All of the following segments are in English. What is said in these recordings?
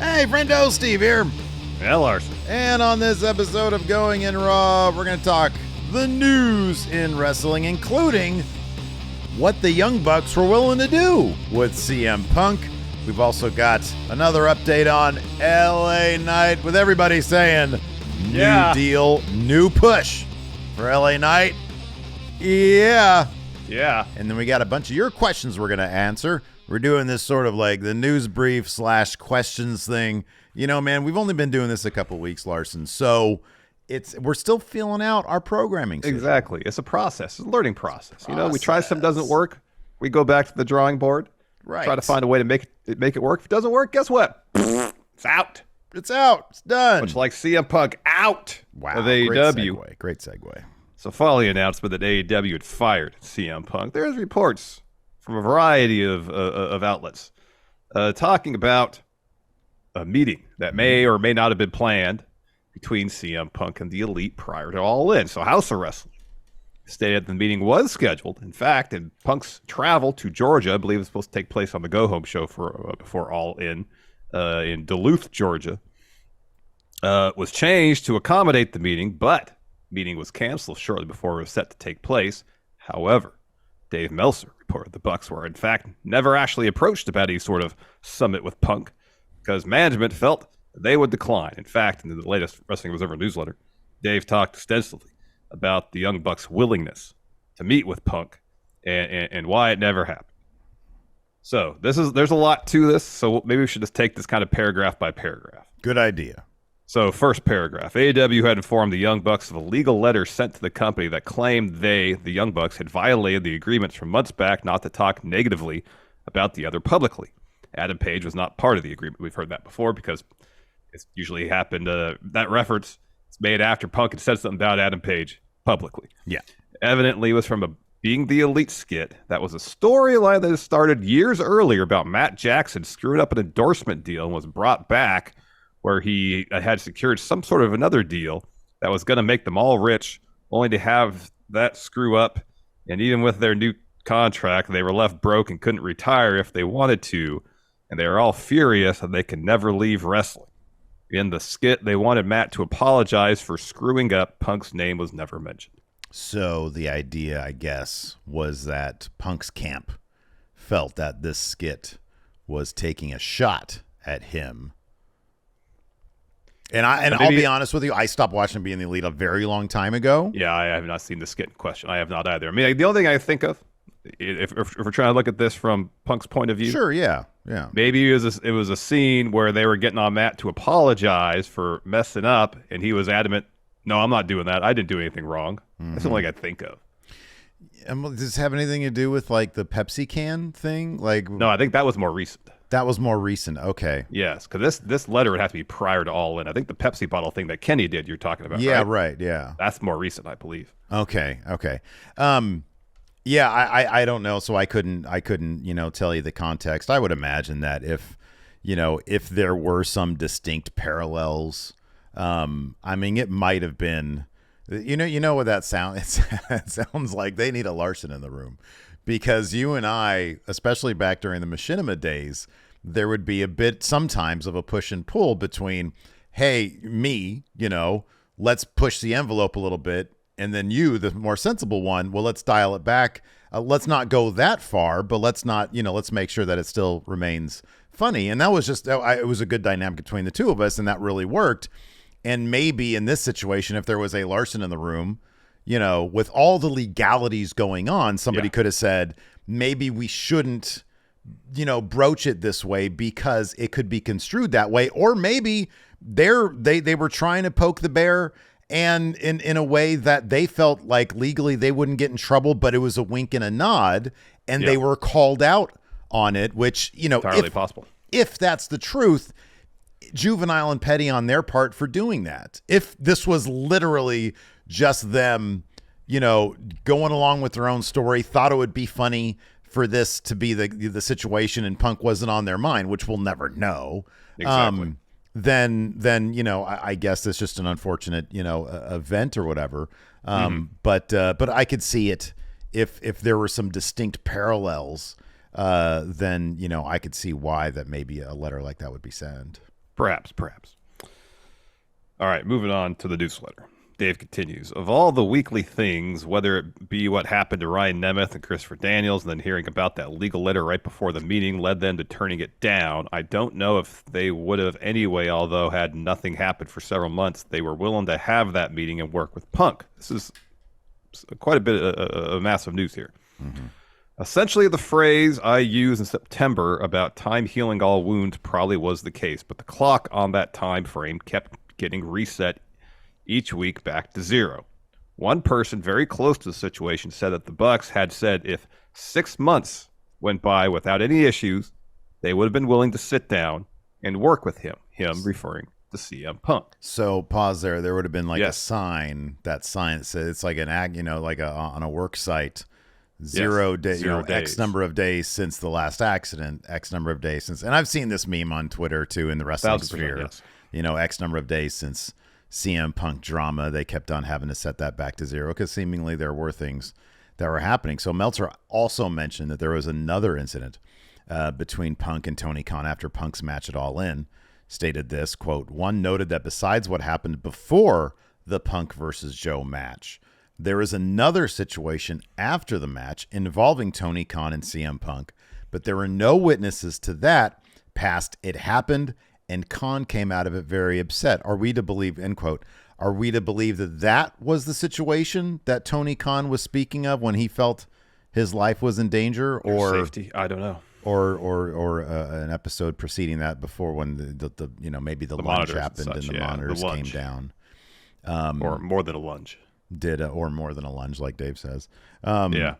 Hey, Friendo, Steve here. Yeah, Larson. And on this episode of Going in Raw, we're going to talk the news in wrestling, including what the Young Bucks were willing to do with CM Punk. We've also got another update on LA Knight with everybody saying new deal, new push for LA Knight. Yeah. And then we got a bunch of your questions we're going to answer. We're doing this sort of like the news brief / questions thing. You know, man, we've only been doing this a couple weeks, Larson. So we're still feeling out our programming system. Exactly. It's a process. It's a learning process. You know, we try something doesn't work. We go back to the drawing board. Right. Try to find a way to make it work. If it doesn't work, guess what? It's out. It's out. It's done. Much like CM Punk out of AEW. Great segue. So following the announcement that AEW had fired CM Punk, there's reports from a variety of outlets talking about a meeting that may or may not have been planned between CM Punk and the Elite prior to All In. So House of Wrestling stated the meeting was scheduled. In fact, in Punk's travel to Georgia, I believe it's supposed to take place on the Go Home show before All In Duluth, Georgia, was changed to accommodate the meeting, but the meeting was canceled shortly before it was set to take place. However, Dave Meltzer reported the Bucks were, in fact, never actually approached about any sort of summit with Punk because management felt they would decline. In fact, in the latest Wrestling Observer newsletter, Dave talked extensively about the Young Bucks' willingness to meet with Punk and why it never happened. So there's a lot to this, so maybe we should just take this kind of paragraph by paragraph. Good idea. So first paragraph, AEW had informed the Young Bucks of a legal letter sent to the company that claimed the Young Bucks, had violated the agreements from months back not to talk negatively about the other publicly. Adam Page was not part of the agreement. We've heard that before because it's usually happened. That reference is made after Punk had said something about Adam Page publicly. Yeah. Evidently it was from a Being the Elite skit. That was a storyline that started years earlier about Matt Jackson screwing up an endorsement deal and was brought back where he had secured some sort of another deal that was going to make them all rich, only to have that screw up. And even with their new contract, they were left broke and couldn't retire if they wanted to. And they were all furious that they could never leave wrestling. In the skit, they wanted Matt to apologize for screwing up. Punk's name was never mentioned. So the idea, I guess, was that Punk's camp felt that this skit was taking a shot at him. And I'll be honest with you, I stopped watching Being the Elite a very long time ago. Yeah, I have not seen the skit in question. I have not either. I mean, the only thing I think of, if we're trying to look at this from Punk's point of view, sure, yeah. Maybe it was a scene where they were getting on Matt to apologize for messing up, and he was adamant, "No, I'm not doing that. I didn't do anything wrong." That's the only thing I think of. Does this have anything to do with like the Pepsi can thing? Like, no, I think that was more recent. That was more recent. Okay. Yes, because this letter would have to be prior to All In. I think the Pepsi bottle thing that Kenny did, you're talking about. Yeah, right. Yeah. That's more recent, I believe. Okay. Yeah, I don't know, so I couldn't tell you the context. I would imagine that if there were some distinct parallels, I mean, it might have been, you know what that sound? It sounds like they need a Larson in the room, because you and I, especially back during the Machinima days, there would be a bit sometimes of a push and pull between, hey, me, let's push the envelope a little bit. And then you, the more sensible one, well, let's dial it back. Let's not go that far, but let's make sure that it still remains funny. And that was it was a good dynamic between the two of us, and that really worked. And maybe in this situation, if there was a Larson in the room, with all the legalities going on, somebody could have said, maybe we shouldn't, broach it this way because it could be construed that way. Or maybe they were trying to poke the bear, and in a way that they felt like legally they wouldn't get in trouble, but it was a wink and a nod, and they were called out on it, which, entirely possible. If that's the truth, juvenile and petty on their part for doing that. If this was literally just them, going along with their own story, thought it would be funny for this to be the situation, and Punk wasn't on their mind, which we'll never know. Exactly. Then I guess it's just an unfortunate event or whatever. But I could see it if there were some distinct parallels. Then I could see why that maybe a letter like that would be sent. Perhaps. All right, moving on to the newsletter. Dave continues. Of all the weekly things, whether it be what happened to Ryan Nemeth and Christopher Daniels, and then hearing about that legal letter right before the meeting led them to turning it down, I don't know if they would have anyway, although had nothing happened for several months, they were willing to have that meeting and work with Punk. This is quite a bit of massive news here. Mm-hmm. Essentially, the phrase I used in September about time healing all wounds probably was the case, but the clock on that time frame kept getting reset each week back to zero. One person very close to the situation said that the Bucks had said if 6 months went by without any issues, they would have been willing to sit down and work with him referring to CM Punk. So pause there. There would have been like a sign, that sign says it's like an like on a work site, zero days, X number of days since the last accident, X number of days since, and I've seen this meme on Twitter too in the wrestling sphere, yes. X number of days since CM Punk drama. They kept on having to set that back to zero because seemingly there were things that were happening. So Meltzer also mentioned that there was another incident between Punk and Tony Khan after Punk's match at All In. Stated this, quote, one noted that besides what happened before the Punk versus Joe match, there is another situation after the match involving Tony Khan and CM Punk, but there were no witnesses to that past it happened, and Khan came out of it very upset. Are we to believe, end quote, are we to believe that that was the situation that Tony Khan was speaking of when he felt his life was in danger, or safety? I don't know. Or an episode preceding that before when the maybe the lunge happened and the monitors came down, or more than a lunge, or more than a lunge, like Dave says. Yeah.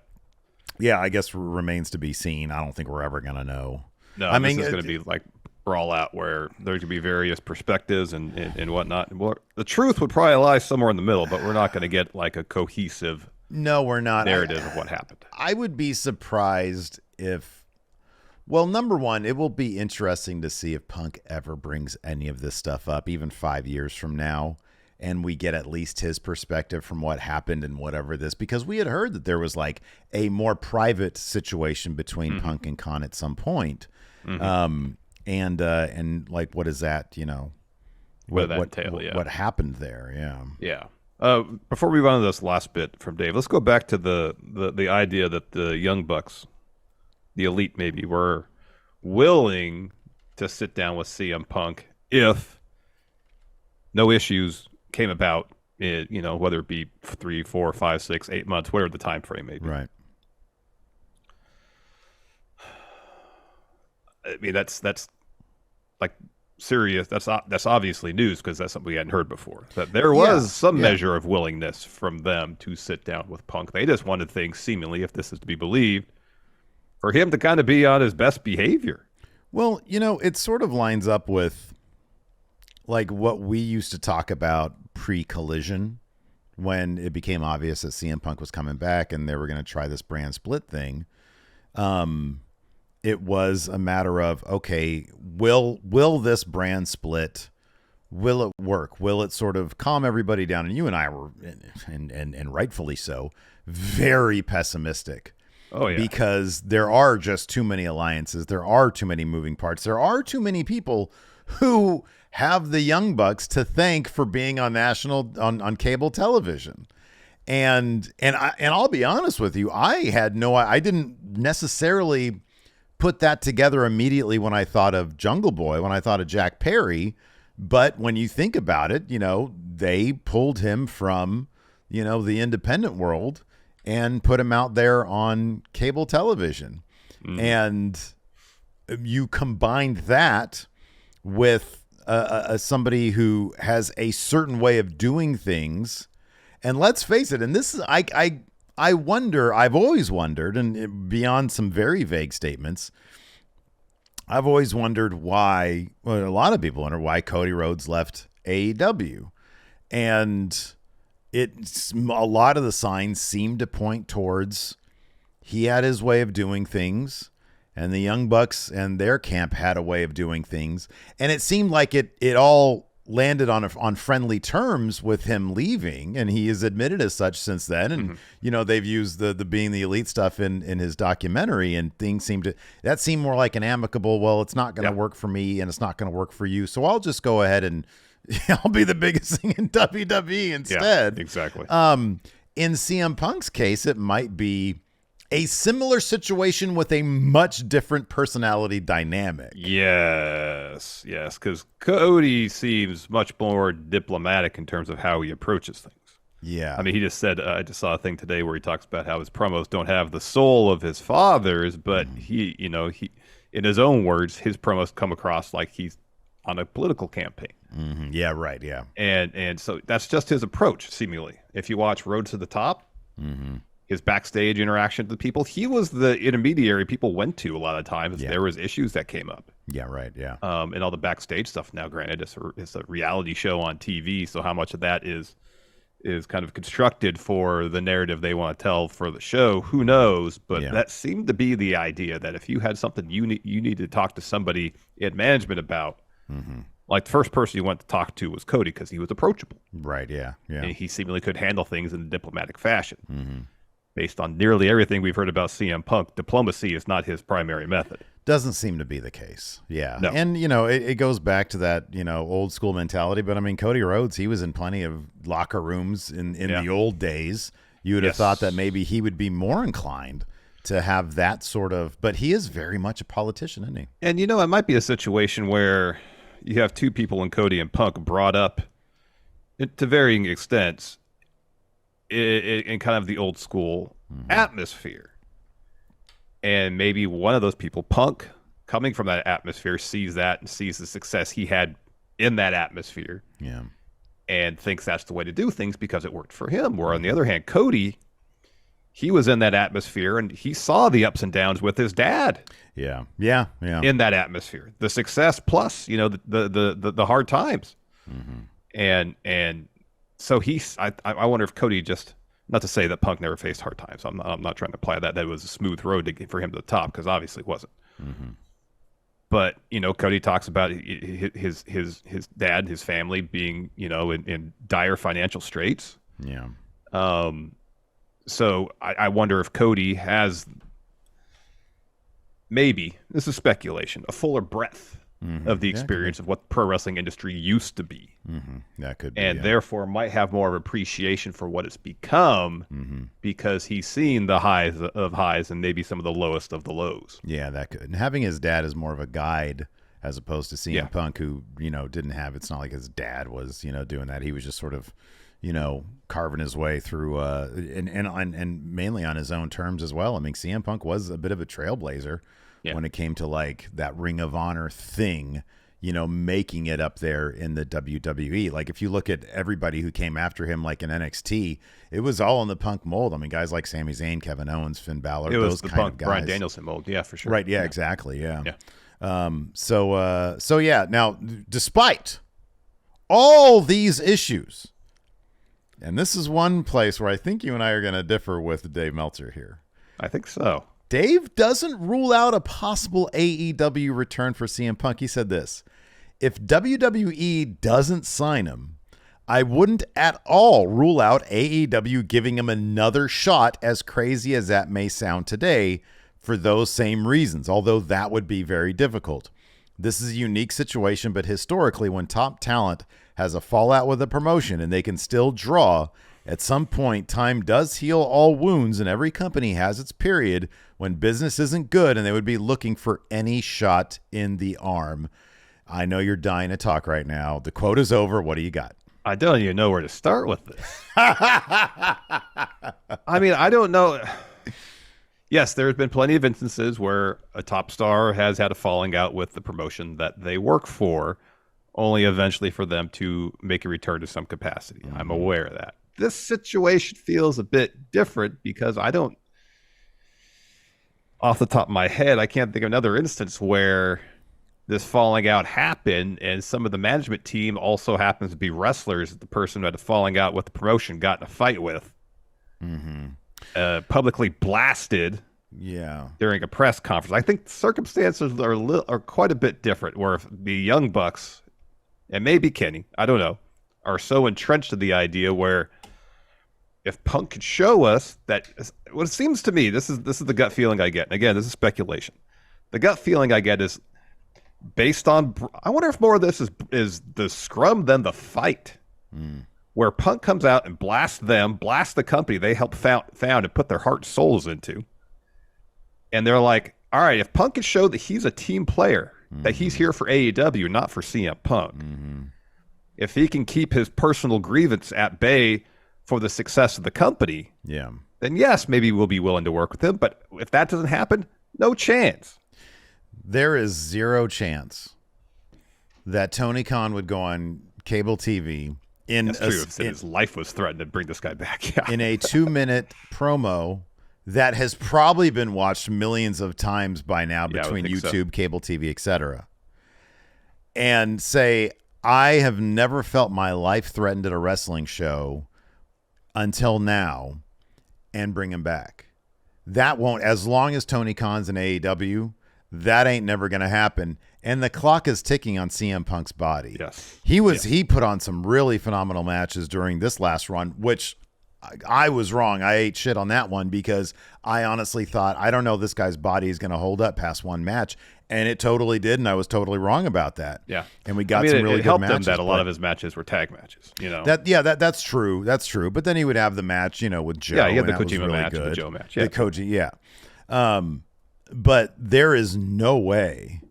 I guess remains to be seen. I don't think we're ever gonna know. No, I mean, this is going to be like brawl out where there could be various perspectives and whatnot. Well, the truth would probably lie somewhere in the middle, but we're not going to get like a cohesive. No, we're not. Narrative of what happened. I would be surprised if. Well, number one, it will be interesting to see if Punk ever brings any of this stuff up, even 5 years from now, and we get at least his perspective from what happened and whatever this, because we had heard that there was like a more private situation between Punk and Khan at some point. And like, what is that, what happened there? Yeah. Before we run to this last bit from Dave, let's go back to the idea that the Young Bucks, the Elite maybe, were willing to sit down with CM Punk if no issues came about, whether it be 3, 4, 5, 6, 8 months, whatever the time frame may be. Right. I mean, that's like serious. That's obviously news because that's something we hadn't heard before. That there was some measure of willingness from them to sit down with Punk. They just wanted things, seemingly, if this is to be believed, for him to kind of be on his best behavior. Well, it sort of lines up with like what we used to talk about pre-Collision when it became obvious that CM Punk was coming back and they were going to try this brand split thing. It was a matter of, okay, will this brand split, will it work? Will it sort of calm everybody down? And you and I were, and rightfully so, very pessimistic. Oh, yeah. Because there are just too many alliances. There are too many moving parts. There are too many people who have the Young Bucks to thank for being on on cable television. And I'll be honest with you, I didn't necessarily put that together immediately when I thought of Jungle Boy, when I thought of Jack Perry. But when you think about it, they pulled him from, the independent world and put him out there on cable television. And you combined that with somebody who has a certain way of doing things. And let's face it, and this is, I wonder, I've always wondered, and beyond some very vague statements, I've always wondered why, well, a lot of people wonder why Cody Rhodes left AEW. And a lot of the signs seem to point towards he had his way of doing things, and the Young Bucks and their camp had a way of doing things. And it seemed like it all landed on friendly terms with him leaving, and he has admitted as such since then. And they've used the being the elite stuff in his documentary, and things seemed more like an amicable. Well, it's not going to work for me, and it's not going to work for you, so I'll just go ahead and I'll be the biggest thing in WWE instead. Yeah, exactly. In CM Punk's case, it might be a similar situation with a much different personality dynamic. Yes, because Cody seems much more diplomatic in terms of how he approaches things. Yeah. I mean, he just said, I just saw a thing today where he talks about how his promos don't have the soul of his father's, but he, in his own words, his promos come across like he's on a political campaign. Yeah, right, yeah. And so that's just his approach, seemingly. If you watch Road to the Top, his backstage interaction with people, he was the intermediary people went to a lot of times. There was issues that came up. Yeah, right, yeah. And all the backstage stuff now, granted, it's a reality show on TV, so how much of that is kind of constructed for the narrative they want to tell for the show, who knows? But that seemed to be the idea, that if you had something you need to talk to somebody in management about, like the first person you went to talk to was Cody, because he was approachable. Right, yeah. And he seemingly could handle things in a diplomatic fashion. Based on nearly everything we've heard about CM Punk, diplomacy is not his primary method. Doesn't seem to be the case. Yeah. No. And, it goes back to that, old school mentality. But, I mean, Cody Rhodes, he was in plenty of locker rooms in the old days. You would have thought that maybe he would be more inclined to have that sort of, but he is very much a politician, isn't he? And, it might be a situation where you have two people in Cody and Punk brought up to varying extents in kind of the old school atmosphere. And maybe one of those people, Punk, coming from that atmosphere, sees that and sees the success he had in that atmosphere. Yeah. And thinks that's the way to do things because it worked for him. Where on the other hand, Cody, he was in that atmosphere and he saw the ups and downs with his dad. Yeah. In that atmosphere. The success plus, the hard times. And so I wonder if Cody just, not to say that Punk never faced hard times. I'm not trying to imply that it was a smooth road to get for him to the top, because obviously it wasn't. But Cody talks about his dad, his family being in dire financial straits. Yeah. So I wonder if Cody has, maybe, this is speculation, a fuller breadth of the experience of what the pro wrestling industry used to be. That could be. And therefore might have more of appreciation for what it's become because he's seen the highs of highs and maybe some of the lowest of the lows. Yeah, that could. And having his dad as more of a guide as opposed to CM Punk, who, didn't have, it's not like his dad was, doing that. He was just sort of, carving his way through and mainly on his own terms as well. I mean, CM Punk was a bit of a trailblazer when it came to like that Ring of Honor thing, making it up there in the WWE. Like if you look at everybody who came after him, like in NXT, it was all in the Punk mold. I mean, guys like Sami Zayn, Kevin Owens, Finn Balor, it was those the kind Punk, of guys. Bryan Danielson mold. Yeah, for sure. Right. Yeah, exactly. Yeah. So yeah, now despite all these issues, and this is one place where I think you and I are going to differ with Dave Meltzer here. I think so. Dave doesn't rule out a possible AEW return for CM Punk. He said this: if WWE doesn't sign him, I wouldn't at all rule out AEW giving him another shot, as crazy as that may sound today, for those same reasons, although that would be very difficult. This is a unique situation, but historically, when top talent has a fallout with a promotion and they can still draw, at some point, time does heal all wounds, and every company has its period when business isn't good and they would be looking for any shot in the arm. I know you're dying to talk right now. The quote is over. What do you got? I don't even know where to start with this. I mean, I don't know. Yes, there's been plenty of instances where a top star has had a falling out with the promotion that they work for, only eventually for them to make a return to some capacity. I'm aware of that. This situation feels a bit different because I don't, off the top of my head, I can't think of another instance where this falling out happened and some of the management team also happens to be wrestlers that the person who had a falling out with the promotion got in a fight with. Publicly blasted during a press conference. I think circumstances are quite a bit different, where if the Young Bucks and maybe Kenny, I don't know, are so entrenched in the idea where if Punk could show us that, what it seems to me, this is the gut feeling I get. And again, this is speculation. The gut feeling I get is based on, I wonder if more of this is the scrum than the fight, where Punk comes out and blasts the company they helped found and put their heart and souls into. And they're like, all right, if Punk can show that he's a team player, that he's here for AEW, not for CM Punk, if he can keep his personal grievance at bay for the success of the company, then yes, maybe we'll be willing to work with him. But if that doesn't happen, no chance. There is zero chance that Tony Khan would go on cable TV That's true. His life was threatened to bring this guy back. Yeah. In a 2-minute promo that has probably been watched millions of times by now between YouTube, cable TV, etc., and say, I have never felt my life threatened at a wrestling show until now, and bring him back. That won't, as long as Tony Khan's in AEW, that ain't never going to happen. And the clock is ticking on CM Punk's body. Yes. He put on some really phenomenal matches during this last run, which I was wrong. I ate shit on that one because I honestly thought, I don't know, this guy's body is going to hold up past one match. And it totally did, and I was totally wrong about that. Yeah. And we got some really good matches. It helped him that a lot of his matches were tag matches, you know. That's true. That's true. But then he would have the match, you know, with Joe. Yeah, he had the Kojima match, the Joe match. Yeah. The Koji, yeah. But there is no way.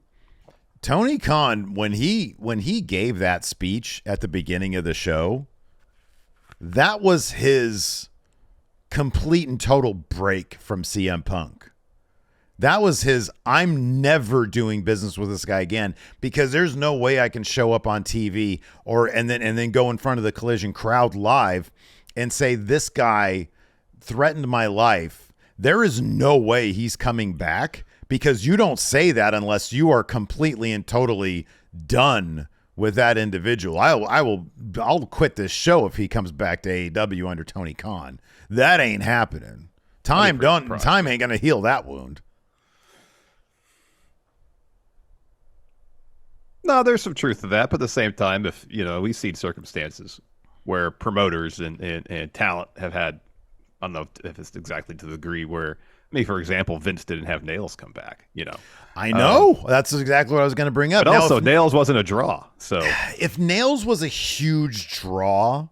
Tony Khan, when he gave that speech at the beginning of the show, that was his complete and total break from CM Punk. That was his, I'm never doing business with this guy again because there's no way I can show up on TV and then go in front of the Collision crowd live and say this guy threatened my life. There is no way he's coming back because you don't say that unless you are completely and totally done with that individual. I'll quit this show if he comes back to AEW under Tony Khan. That ain't happening. Time ain't gonna heal that wound. No, there's some truth to that, but at the same time, if we've seen circumstances where promoters and talent have had, I don't know if it's exactly to the degree where, for example, Vince didn't have Nails come back. I know that's exactly what I was going to bring up. But also, Nails wasn't a draw. So if Nails was a huge draw,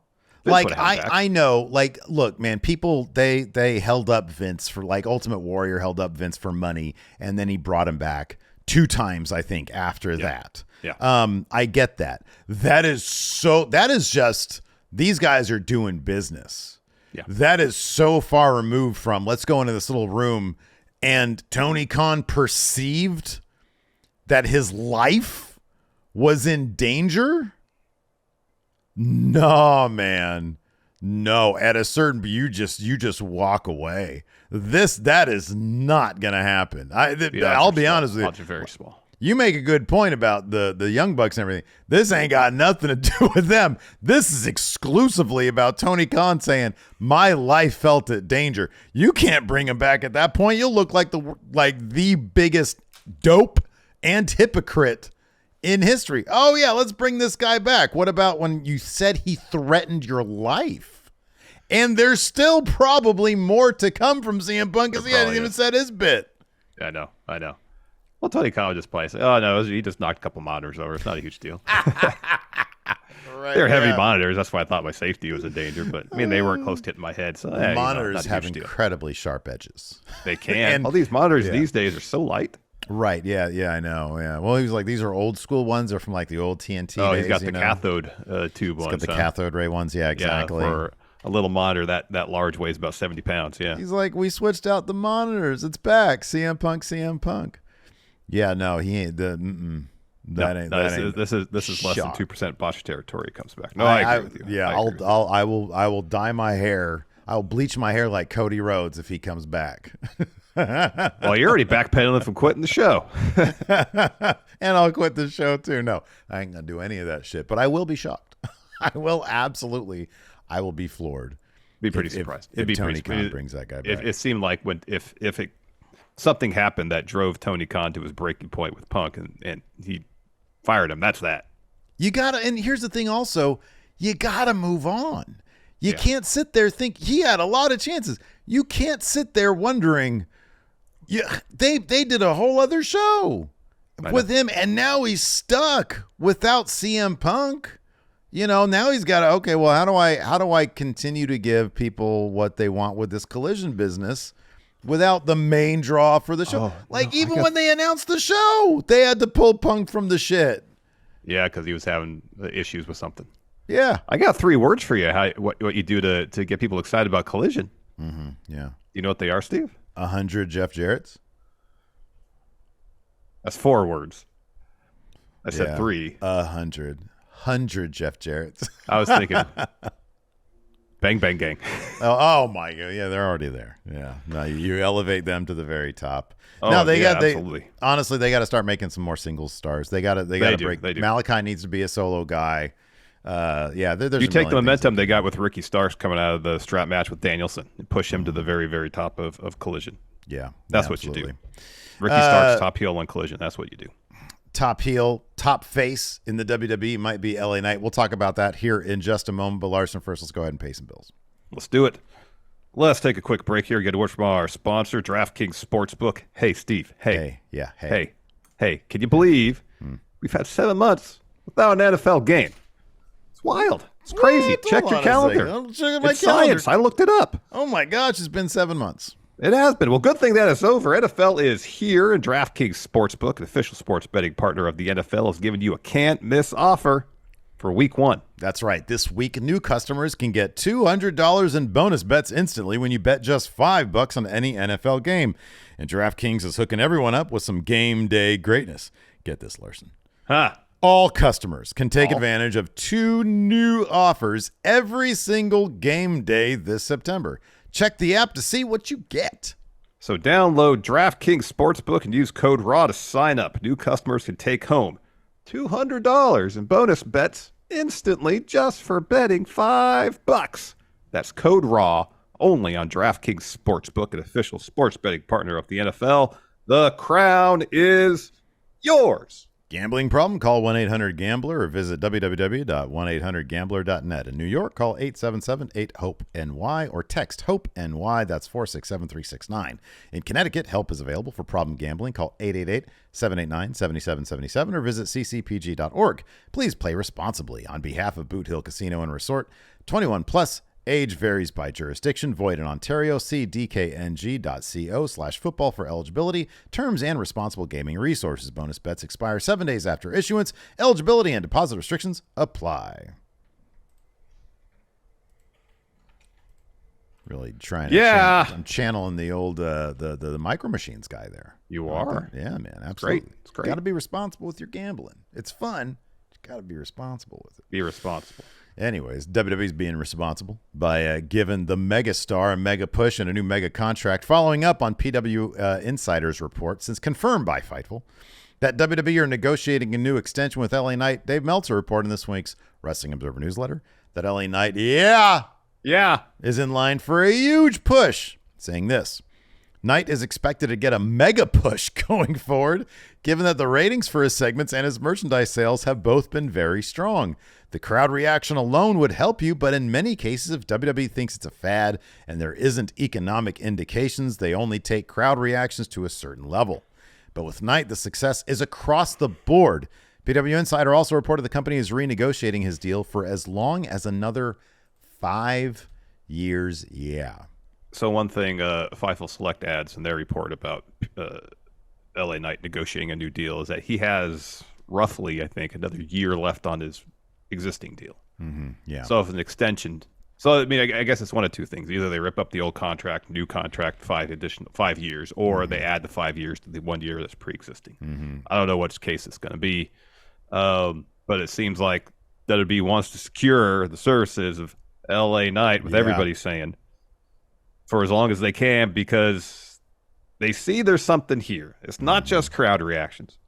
Vince I know, look, man, people they held up Vince for Ultimate Warrior held up Vince for money, and then he brought him back 2 times, I think, after that. Yeah. I get that. That is just, these guys are doing business. Yeah. That is so far removed from, let's go into this little room, and Tony Khan perceived that his life was in danger. No, man. No, at a certain, you just walk away. That is not going to happen. I'll be honest with you. Odds are very small. You make a good point about the Young Bucks and everything. This ain't got nothing to do with them. This is exclusively about Tony Khan saying, my life felt at danger. You can't bring him back at that point. You'll look like the biggest dope and hypocrite in history. Oh, yeah, let's bring this guy back. What about when you said he threatened your life? And there's still probably more to come from CM Punk because he hadn't even said his bit. I know. Well, Tony Khan would just play. Say, oh, no, he just knocked a couple monitors over. It's not a huge deal. Right, they're heavy monitors. That's why I thought my safety was in danger. But, they weren't close to hitting my head. So monitors have incredibly sharp edges. They can. And all these monitors these days are so light. Right. Yeah, I know. Yeah. Well, he was like, these are old school ones. They're from the old TNT days. He's got the cathode tube ones. He's got the cathode ray ones. Yeah, exactly. Yeah, for a little monitor that large weighs about 70 pounds. Yeah. He's like, we switched out the monitors. It's back. CM Punk. Yeah, no, he ain't. This is less than 2% botch territory. It comes back. No, I agree with you. Yeah, I will dye my hair. I'll bleach my hair like Cody Rhodes if he comes back. Well, you're already backpedaling from quitting the show. And I'll quit the show too. No, I ain't gonna do any of that shit. But I will be shocked. I will be floored. Be pretty surprised. If Tony Khan brings that guy back. It seemed like if something happened that drove Tony Khan to his breaking point with Punk, and he fired him. That's that. You got to, and here's the thing also, you got to move on. You can't sit there he had a lot of chances. You can't sit there wondering, they did a whole other show with him, and now he's stuck without CM Punk. Now he's got to, okay, well, how do I continue to give people what they want with this Collision business without the main draw for the show? When they announced the show, they had to pull Punk from the shit. Yeah, because he was having issues with something. Yeah. I got 3 words for you, what you do to get people excited about Collision. Mm-hmm. Yeah. You know what they are, Steve? 100 Jeff Jarrett's. That's 4 words. I said 3. 100 Jeff Jarrett's. I was thinking Bang Bang Gang. Oh my God. Yeah, they're already there. Yeah. No, you elevate them to the very top. Oh, no, absolutely. Honestly, they got to start making some more singles stars. They got to break. Malachi needs to be a solo guy. There's you take the momentum they got with Ricky Starks coming out of the strap match with Danielson and push him to the very, very top of Collision. Yeah, that's what you do. Ricky Starks top heel on Collision. That's what you do. Top heel, top face in the WWE might be LA Knight. We'll talk about that here in just a moment. But Larson, first, let's go ahead and pay some bills. Let's do it. Let's take a quick break here. Get a word from our sponsor, DraftKings Sportsbook. Hey, Steve. Hey. Can you believe we've had 7 months without an NFL game? It's wild. It's crazy. Check your calendar. It's science. I looked it up. Oh, my gosh. It's been 7 months. It has been. Well, good thing that it's over. NFL is here, and DraftKings Sportsbook, the official sports betting partner of the NFL, has given you a can't-miss offer for Week 1. That's right. This week, new customers can get $200 in bonus bets instantly when you bet just $5 on any NFL game. And DraftKings is hooking everyone up with some game day greatness. Get this, Larson. All customers can take advantage of 2 new offers every single game day this September. Check the app to see what you get. So download DraftKings Sportsbook and use code RAW to sign up. New customers can take home $200 in bonus bets instantly just for betting $5. That's code RAW only on DraftKings Sportsbook, an official sports betting partner of the NFL. The crown is yours. Gambling problem? Call 1-800-GAMBLER or visit www.1800gambler.net. In New York, call 877-8-HOPE-NY or text HOPE-NY. That's 467-369. In Connecticut, help is available for problem gambling. Call 888-789-7777 or visit ccpg.org. Please play responsibly. On behalf of Boot Hill Casino and Resort, 21 plus. Age varies by jurisdiction. Void in Ontario. See dkng.co/football for eligibility, terms, and responsible gaming resources. Bonus bets expire 7 days after issuance. Eligibility and deposit restrictions apply. Really trying to I'm channeling the old the Micro Machines guy there. You are? Yeah, man. Absolutely. It's great. Got to be responsible with your gambling. It's fun. You got to be responsible with it. Be responsible. Anyways, WWE's being responsible by giving the megastar a mega push and a new mega contract, following up on PW Insider's report, since confirmed by Fightful, that WWE are negotiating a new extension with LA Knight. Dave Meltzer reported in this week's Wrestling Observer newsletter that LA Knight, is in line for a huge push, saying this: Knight is expected to get a mega push going forward, given that the ratings for his segments and his merchandise sales have both been very strong. The crowd reaction alone would help you, but in many cases, if WWE thinks it's a fad and there isn't economic indications, they only take crowd reactions to a certain level. But with Knight, the success is across the board. PW Insider also reported the company is renegotiating his deal for as long as another 5 years. Yeah. So one thing Fightful Select adds in their report about LA Knight negotiating a new deal is that he has roughly, I think, another year left on his existing deal. Mm-hmm. Yeah. So if an extension, I mean, I guess it's one of two things: either they rip up the old contract, new contract, 5 years, or they add the 5 years to the 1 year that's pre-existing. Mm-hmm. I don't know which case it's going to be, but it seems like WWE wants to secure the services of LA Knight, with everybody saying, for as long as they can, because they see there's something here. It's not just crowd reactions.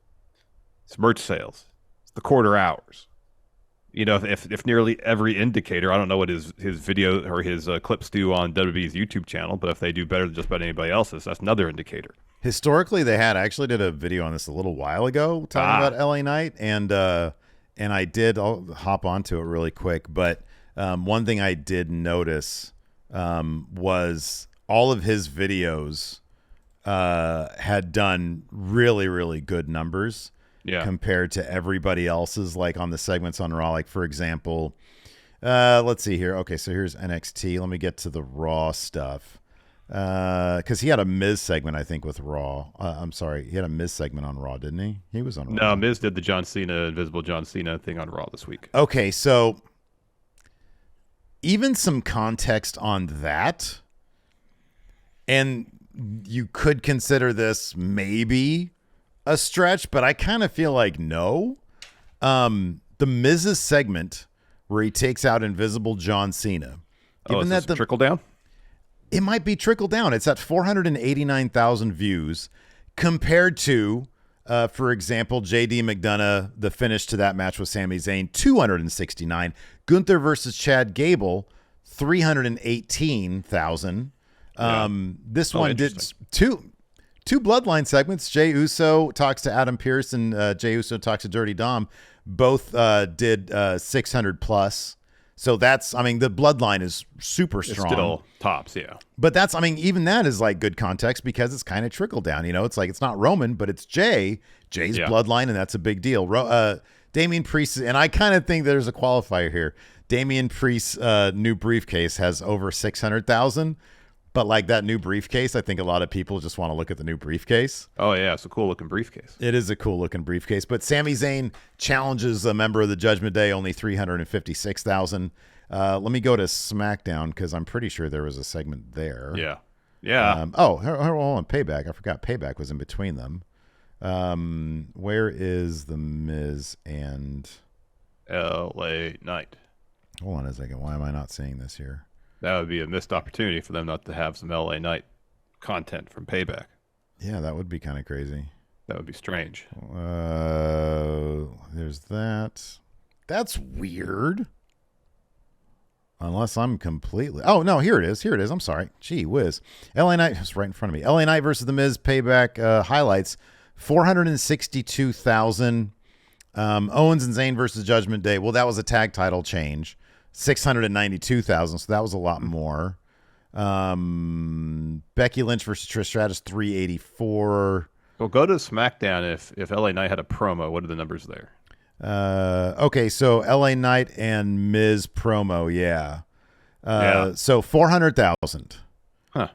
It's merch sales. It's the quarter hours. You know, if nearly every indicator, I don't know what his video or his clips do on WWE's YouTube channel, but if they do better than just about anybody else's, that's another indicator. Historically, I actually did a video on this a little while ago talking about LA Knight, and and I'll hop onto it really quick, but one thing I did notice was all of his videos had done really, really good numbers compared to everybody else's, like on the segments on Raw. Like, for example, let's see here. Okay, so here's NXT. Let me get to the Raw stuff. Because he had a Miz segment, I think, with Raw. I'm sorry, he had a Miz segment on Raw, didn't he? He was on Raw. No, Miz did the John Cena, Invisible John Cena thing on Raw this week. Okay, so even some context on that, and you could consider this maybe a stretch, but I kind of feel like no. The Miz's segment where he takes out Invisible John Cena. Is this trickle down? It might be trickle down. It's at 489,000 views compared to, for example, JD McDonough, the finish to that match with Sami Zayn, 269. Gunther versus Chad Gable, 318,000. This one did two Bloodline segments. Jey Uso talks to Adam Pearce and Jey Uso talks to Dirty Dom. Both did 600 plus. So that's, I mean, the Bloodline is super strong. It's still tops, yeah. But that's, I mean, even that is like good context because it's kind of trickled down. You know, it's like it's not Roman, but it's Jay's Bloodline, and that's a big deal. Damian Priest, and I kind of think there's a qualifier here. Damian Priest's new briefcase has over 600,000. But like that new briefcase, I think a lot of people just want to look at the new briefcase. Oh, yeah. It's a cool looking briefcase. It is a cool looking briefcase. But Sami Zayn challenges a member of the Judgment Day, only 356,000. Let me go to SmackDown because I'm pretty sure there was a segment there. Yeah. Yeah. Hold on. Payback. I forgot Payback was in between them. Where is The Miz and LA Knight? Hold on a second. Why am I not seeing this here? That would be a missed opportunity for them not to have some LA Knight content from Payback. Yeah, that would be kind of crazy. That would be strange. There's that. That's weird. Unless I'm completely... Oh, no, here it is. Here it is. I'm sorry. Gee whiz. LA Knight was right in front of me. LA Knight versus The Miz Payback highlights. 462,000. Owens and Zayn versus Judgment Day. Well, that was a tag title change. 692,000, so that was a lot more. Becky Lynch versus Trish Stratus, 384. Well, go to SmackDown if LA Knight had a promo. What are the numbers there? Okay, so LA Knight and Miz promo, yeah. So 400,000. Huh.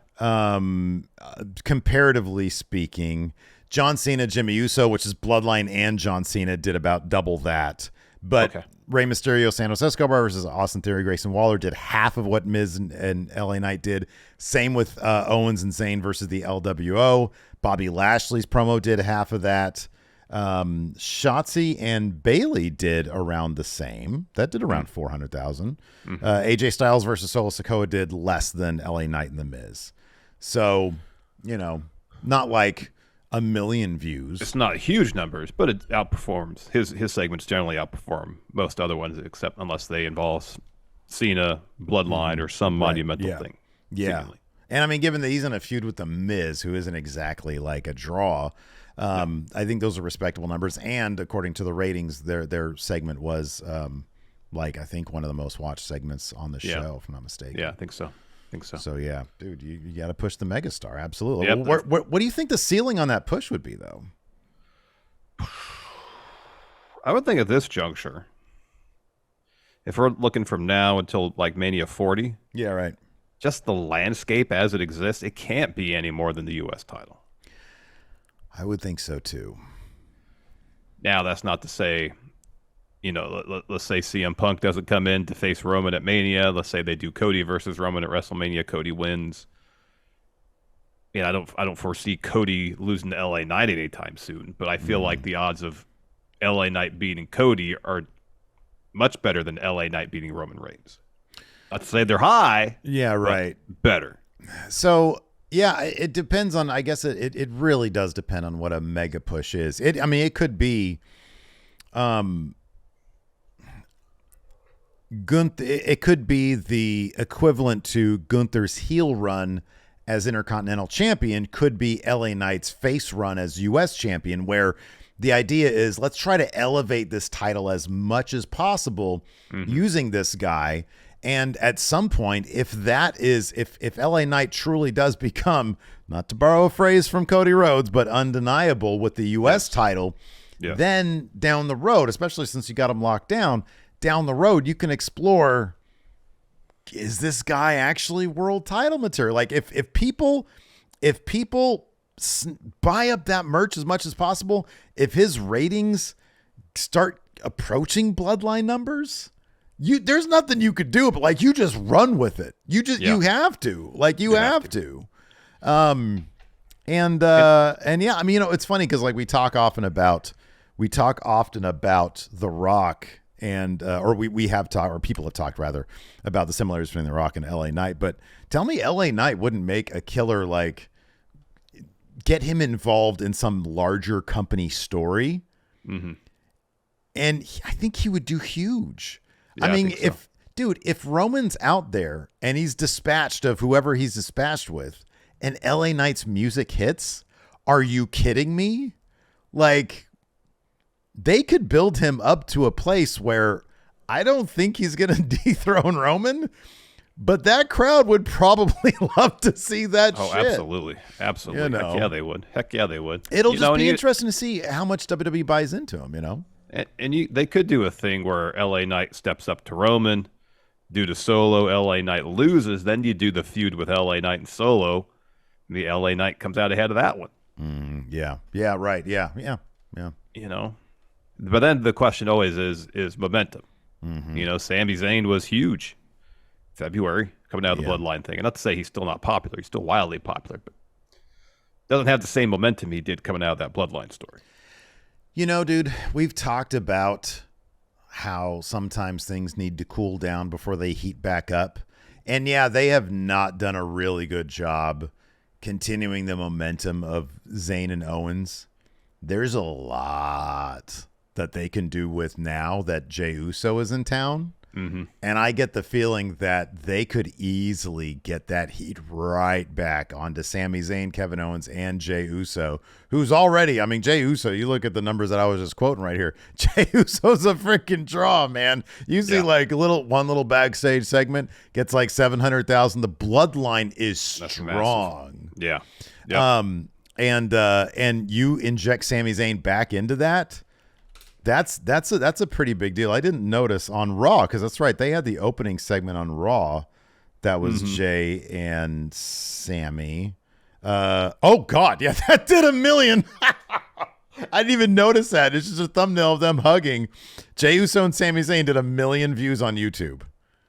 Comparatively speaking, John Cena, Jimmy Uso, which is Bloodline and John Cena, did about double that. But Rey Mysterio, Santos Escobar versus Austin Theory, Grayson Waller did half of what Miz and LA Knight did. Same with Owens and Zayn versus the LWO. Bobby Lashley's promo did half of that. Shotzi and Bayley did around the same. That did around 400,000. AJ Styles versus Solo Sikoa did less than LA Knight and The Miz. So, you know, not like a million views. It's not huge numbers, but it outperforms. His segments generally outperform most other ones, except unless they involve Cena, Bloodline, or some monumental thing. Yeah. Seemingly. And I mean, given that he's in a feud with The Miz, who isn't exactly like a draw, I think those are respectable numbers. And according to the ratings, their segment was like I think one of the most watched segments on the show, if I'm not mistaken. Yeah, I think so. So yeah, dude, you got to push the megastar. Absolutely. Yep. What do you think the ceiling on that push would be, though? I would think at this juncture, if we're looking from now until like Mania 40, yeah, right. Just the landscape as it exists, it can't be any more than the U.S. title. I would think so too. Now, that's not to say, you know, let's say CM Punk doesn't come in to face Roman at Mania. Let's say they do Cody versus Roman at WrestleMania. Cody wins. I don't foresee Cody losing to LA Knight anytime soon, but I feel like the odds of LA Knight beating Cody are much better than LA Knight beating Roman Reigns. Not to say they're high. Yeah, right. Better. So, yeah, it depends on, I guess it really does depend on what a mega push is. It could be Gunther, it could be the equivalent to Gunther's heel run as Intercontinental Champion, could be LA Knight's face run as U.S. Champion, where the idea is let's try to elevate this title as much as possible using this guy. And at some point, if LA Knight truly does become, not to borrow a phrase from Cody Rhodes, but undeniable with the U.S. title, then down the road, especially since you got him locked down the road, you can explore, is this guy actually world title material? Like if people buy up that merch as much as possible, if his ratings start approaching Bloodline numbers, there's nothing you could do, but like you just run with it. You have to. Like you have to. And yeah, I mean, it's funny because like we talk often about The Rock and or we have talked, or people have talked rather, about the similarities between The Rock and LA Knight. But tell me LA Knight wouldn't make a killer, like get him involved in some larger company story. And I think he would do huge. Yeah, I mean, if Roman's out there and he's dispatched of whoever he's dispatched with and LA Knight's music hits, are you kidding me? Like, they could build him up to a place where I don't think he's going to dethrone Roman, but that crowd would probably love to see that shit. Absolutely. Absolutely. You know? Heck yeah, they would. It'll just be interesting to see how much WWE buys into him, you know? And they could do a thing where LA Knight steps up to Roman, do the Solo, LA Knight loses, then you do the feud with LA Knight and Solo. The LA Knight comes out ahead of that one. Yeah, right. Yeah. You know, but then the question always is momentum. You know, Sami Zayn was huge February coming out of the Bloodline thing. And not to say he's still not popular. He's still wildly popular, but doesn't have the same momentum he did coming out of that Bloodline story. You know, dude, we've talked about how sometimes things need to cool down before they heat back up. And yeah, they have not done a really good job continuing the momentum of Zayn and Owens. There's a lot that they can do with now that Jey Uso is in town. And I get the feeling that they could easily get that heat right back onto Sami Zayn, Kevin Owens, and Jey Uso, who's already, I mean, Jey Uso, you look at the numbers that I was just quoting right here. Jey Uso's a freaking draw, man. You see like one little backstage segment gets like 700,000. The Bloodline is strong. Massive. Yeah. And you inject Sami Zayn back into that. That's a pretty big deal. I didn't notice on Raw, because that's right, they had the opening segment on Raw that was Jay and Sammy. Oh God, yeah, that did 1 million. I didn't even notice that. It's just a thumbnail of them hugging. Jey Uso and Sami Zayn did 1 million views on YouTube.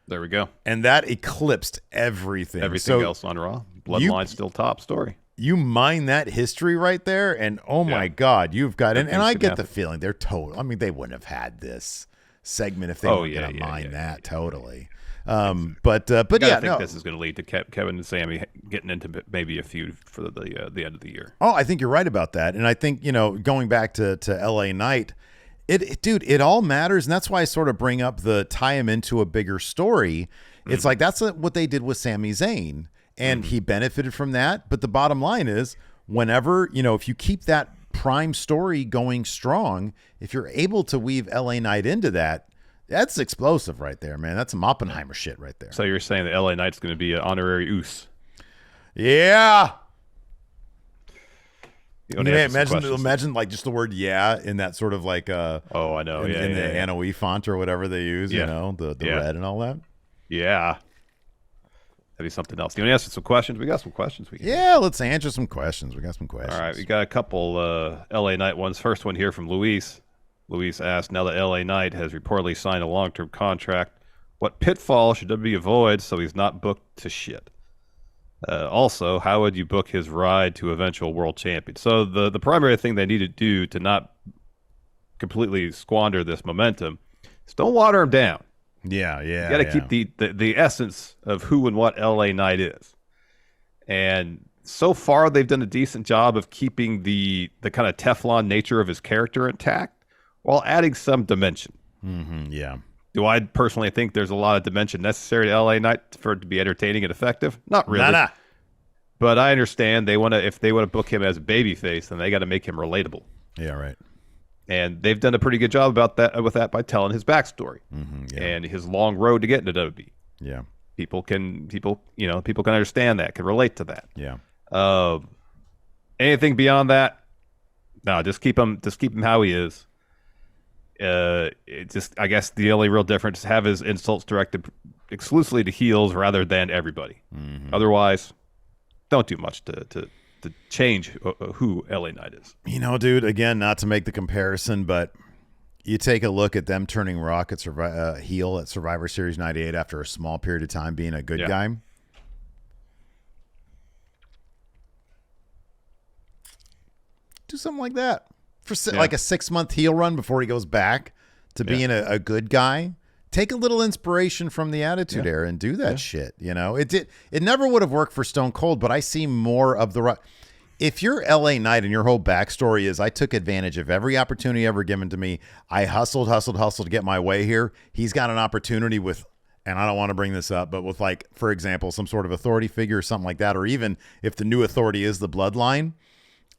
There we go. And that eclipsed everything. Everything else on Raw. Bloodline still top story. You mine that history right there, and oh my God, you've got it. And I get the feeling they're total. I mean, they wouldn't have had this segment if they weren't going to mine that totally. But yeah, I think this is going to lead to Kevin and Sammy getting into maybe a feud for the end of the year. Oh, I think you're right about that, and I think going back to LA Knight, it all matters, and that's why I sort of bring up the tie him into a bigger story. It's like that's what they did with Sami Zayn. And he benefited from that. But the bottom line is, whenever, if you keep that prime story going strong, if you're able to weave LA Knight into that, that's explosive right there, man. That's some Oppenheimer shit right there. So you're saying that LA Knight's going to be an honorary Oos? Yeah. Imagine like just the word "yeah" in that sort of like oh, I know, in the Anoe font or whatever they use, the red and all that. Yeah. That'd be something else. Do you want to answer some questions? We got some questions. Let's answer some questions. We got some questions. All right, we got a couple LA Knight ones. First one here from Luis. Luis asked, now that LA Knight has reportedly signed a long-term contract, what pitfall should WWE avoid so he's not booked to shit? Also, how would you book his ride to eventual world champion? So the primary thing they need to do to not completely squander this momentum is don't water him down. Yeah. You got to keep the essence of who and what LA Knight is. And so far, they've done a decent job of keeping the kind of Teflon nature of his character intact while adding some dimension. Yeah. Do I personally think there's a lot of dimension necessary to LA Knight for it to be entertaining and effective? Not really. Nah. But I understand if they want to book him as a babyface, then they got to make him relatable. Yeah, right. And they've done a pretty good job about that with that by telling his backstory Yeah. and his long road to get into WWE. Yeah. People can understand that, can relate to that. Yeah. Anything beyond that, no, just keep him how he is. I guess the only real difference is have his insults directed exclusively to heels rather than everybody. Otherwise, don't do much to change who LA Knight is. You know, dude, again, not to make the comparison, but you take a look at them turning Rock at heel at Survivor Series 98 after a small period of time being a good guy. Do something like that for like a 6-month heel run before he goes back to being a good guy. Take a little inspiration from the Attitude Era and do that shit. You know, it never would have worked for Stone Cold, but I see more of the Rock. If you're LA Knight and your whole backstory is I took advantage of every opportunity ever given to me, I hustled to get my way here. He's got an opportunity with, and I don't want to bring this up, but with, like, for example, some sort of authority figure or something like that, or even if the new authority is the Bloodline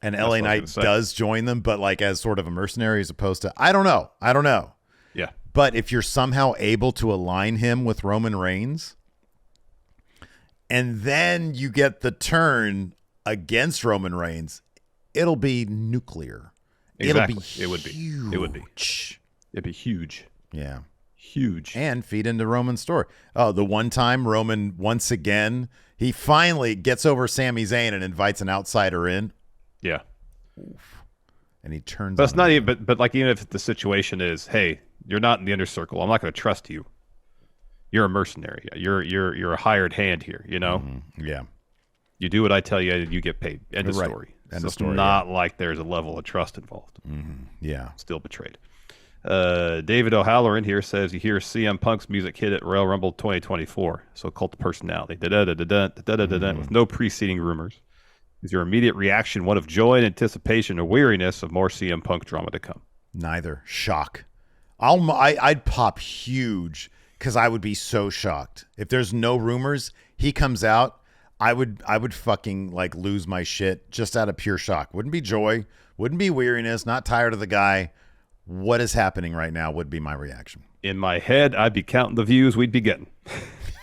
and LA Knight does join them, but like as sort of a mercenary as opposed to, I don't know. Yeah. But if you're somehow able to align him with Roman Reigns, and then you get the turn against Roman Reigns, it'll be nuclear. Exactly. It'll be huge. It would be. It'd be huge. Yeah. Huge. And feed into Roman's story. Oh, the one time Roman, once again, he finally gets over Sami Zayn and invites an outsider in. Yeah. Oof. And he turns. But it's not even. But like, even if the situation is, hey, you're not in the inner circle, I'm not going to trust you. You're a mercenary. You're a hired hand here. You know. Mm-hmm. Yeah. You do what I tell you, and you get paid. End of story. End of story. It's not like there's a level of trust involved. Mm-hmm. Yeah. Still betrayed. David O'Halloran here says you hear CM Punk's music hit at Royal Rumble 2024. So cult of personality. With no preceding rumors. Is your immediate reaction one of joy and anticipation or weariness of more CM Punk drama to come? Neither. Shock. I'd pop huge because I would be so shocked. If there's no rumors, he comes out, I would fucking like lose my shit just out of pure shock. Wouldn't be joy, wouldn't be weariness, not tired of the guy. What is happening right now would be my reaction. In my head, I'd be counting the views we'd be getting.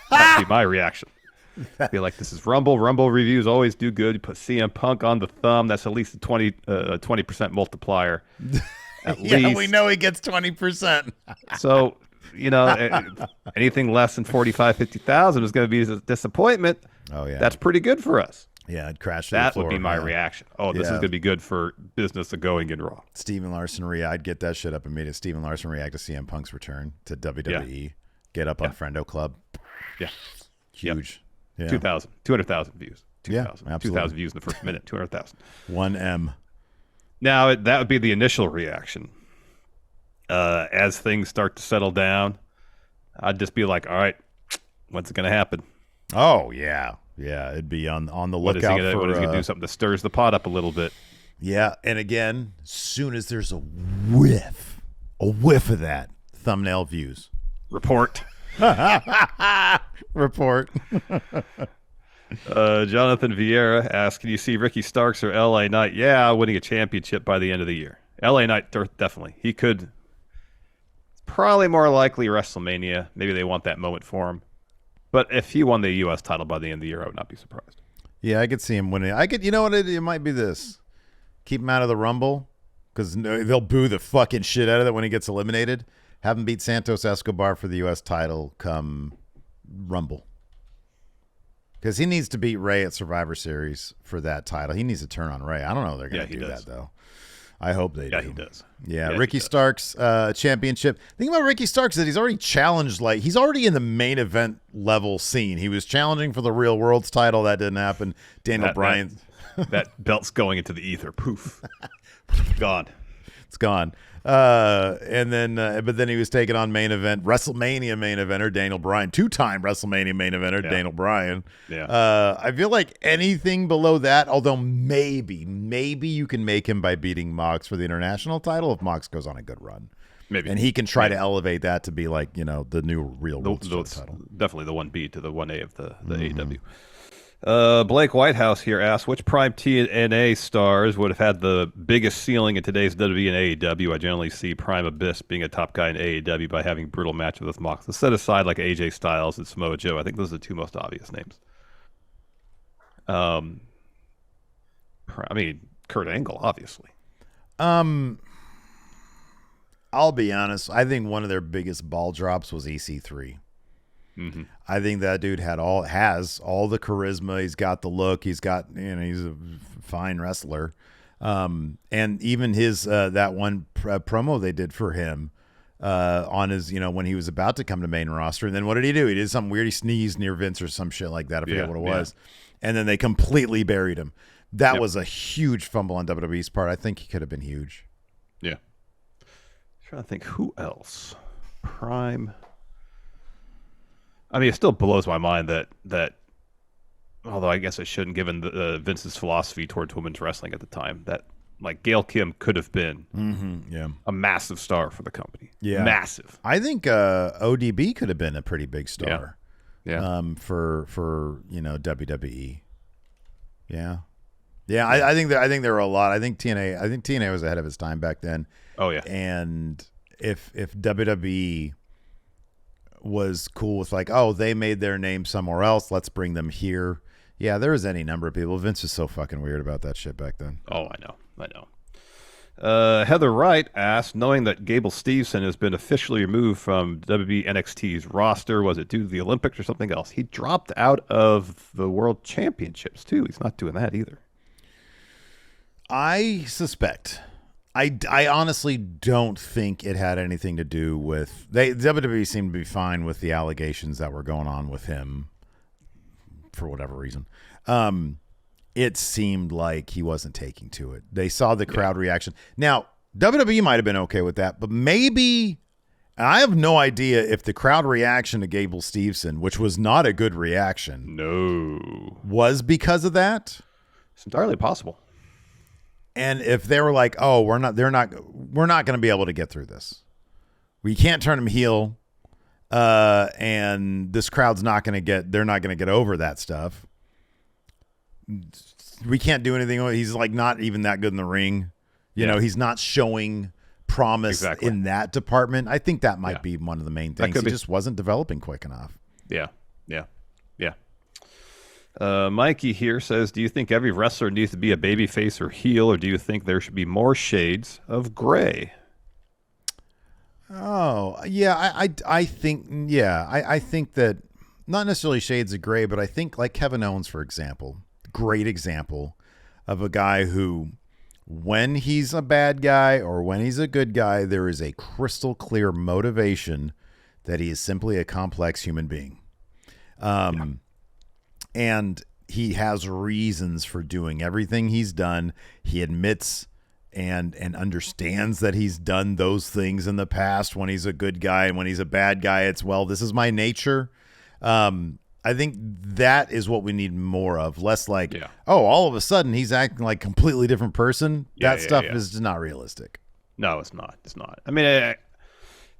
That'd be my reaction. I feel like this is Rumble. Rumble reviews always do good. You put CM Punk on the thumb. That's at least a 20% multiplier. At least. We know he gets 20%. So, anything less than 45, 50,000 is going to be a disappointment. Oh, yeah. That's pretty good for us. Yeah, I'd crash. That would be my reaction. Oh, this is going to be good for business of going in Raw. Steven Larson I'd get that shit up immediately. Steven Larson react to CM Punk's return to WWE. Yeah. Get up on Friendo Club. Yeah. Huge. Yeah. 200,000 views. 2,000 2,000 views in the first minute. 200,000. 1M. Now, that would be the initial reaction. As things start to settle down, I'd just be like, all right, when's it going to happen? Oh, yeah. Yeah, it'd be on the lookout what is he going to do? Something that stirs the pot up a little bit. Yeah, and again, as soon as there's a whiff of that, thumbnail views. Report. Report. Jonathan Vieira asks, can you see Ricky Starks or LA Knight? Yeah, winning a championship by the end of the year. LA Knight, definitely. He could. Probably more likely WrestleMania. Maybe they want that moment for him. But if he won the U.S. title by the end of the year, I would not be surprised. Yeah, I could see him winning. You know what? It might be this. Keep him out of the Rumble because they'll boo the fucking shit out of it when he gets eliminated. Have him beat Santos Escobar for the U.S. title come Rumble. Because he needs to beat Ray at Survivor Series for that title. He needs to turn on Ray. I don't know if they're going to do that, though. I hope they do. Yeah, he does. Yeah, Ricky Starks championship. The thing about Ricky Starks is that he's already challenged, he's already in the main event level scene. He was challenging for the Real World's title. That didn't happen. Daniel Bryan. That belt's going into the ether. Poof. Gone. It's gone. And then, but then he was taking on WrestleMania main eventer Daniel Bryan, 2-time WrestleMania main eventer Daniel Bryan. Yeah. I feel like anything below that, although maybe you can make him by beating Mox for the international title if Mox goes on a good run. Maybe. And he can try to elevate that to be like, the new Real World title. Definitely the 1B to the 1A of the AEW. Blake Whitehouse here asks, which Prime TNA stars would have had the biggest ceiling in today's WWE and AEW? I generally see Prime Abyss being a top guy in AEW by having brutal matches with Mox. Let's set aside like AJ Styles and Samoa Joe. I think those are the two most obvious names. I mean, Kurt Angle, obviously. I'll be honest. I think one of their biggest ball drops was EC3. Mm-hmm. I think that dude has all the charisma. He's got the look. He's got, he's a fine wrestler. And even his that one promo they did for him on his, when he was about to come to main roster. And then what did he do? He did something weird. He sneezed near Vince or some shit like that. I forget what it was. And then they completely buried him. That was a huge fumble on WWE's part. I think he could have been huge. Yeah. Trying to think who else. Prime. I mean, it still blows my mind that although I guess I shouldn't, given Vince's philosophy towards women's wrestling at the time, that like Gail Kim could have been a massive star for the company. Yeah. Massive. I think ODB could have been a pretty big star. Yeah. For WWE. Yeah. Yeah, I think there were a lot. I think TNA was ahead of its time back then. Oh yeah. And if WWE was cool with like, oh, they made their name somewhere else, let's bring them here. Yeah, there was any number of people. Vince was so fucking weird about that shit back then. Oh, I know. Heather Wright asked, knowing that Gable Steveson has been officially removed from WWE NXT's roster, was it due to the Olympics or something else? He dropped out of the World Championships too. He's not doing that either. I suspect. I honestly don't think it had anything to do with WWE seemed to be fine with the allegations that were going on with him for whatever reason. It seemed like he wasn't taking to it. They saw the crowd reaction. Now, WWE might have been okay with that, but maybe I have no idea if the crowd reaction to Gable Steveson, which was not a good reaction, was because of that. It's entirely possible. And if they were like, "Oh, we're not going to be able to get through this. We can't turn him heel, and this crowd's not going to get over that stuff. We can't do anything. He's like not even that good in the ring. You know, he's not showing promise in that department. I think that might be one of the main things. He just wasn't developing quick enough. Yeah. Mikey here says, do you think every wrestler needs to be a babyface or heel, or do you think there should be more shades of gray? Oh, yeah, I think that not necessarily shades of gray, but I think like Kevin Owens, for example, great example of a guy who, when he's a bad guy or when he's a good guy, there is a crystal clear motivation that he is simply a complex human being. And he has reasons for doing everything he's done. He admits and understands that he's done those things in the past when he's a good guy, and when he's a bad guy, it's, well, this is my nature. I think that is what we need more of. Less like, oh, all of a sudden he's acting like a completely different person. That stuff is just not realistic. No, it's not. It's not. I mean,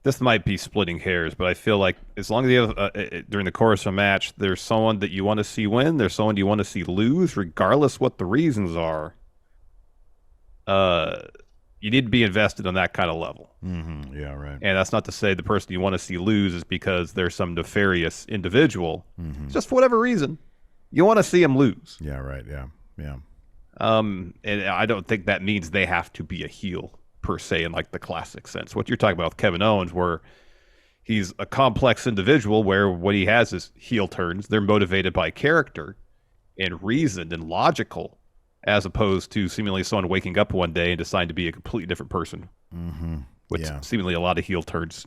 this might be splitting hairs, but I feel like as long as you have, during the course of a match, there's someone that you want to see win, there's someone you want to see lose, regardless what the reasons are. You need to be invested on that kind of level. Mm-hmm. Yeah, right. And that's not to say the person you want to see lose is because there's some nefarious individual. Mm-hmm. It's just for whatever reason, you want to see him lose. Yeah, right. Yeah. And I don't think that means they have to be a heel per se in like the classic sense. What you're talking about with Kevin Owens, where he's a complex individual where what he has is heel turns. They're motivated by character and reasoned and logical, as opposed to seemingly someone waking up one day and deciding to be a completely different person. Mm-hmm. Which seemingly a lot of heel turns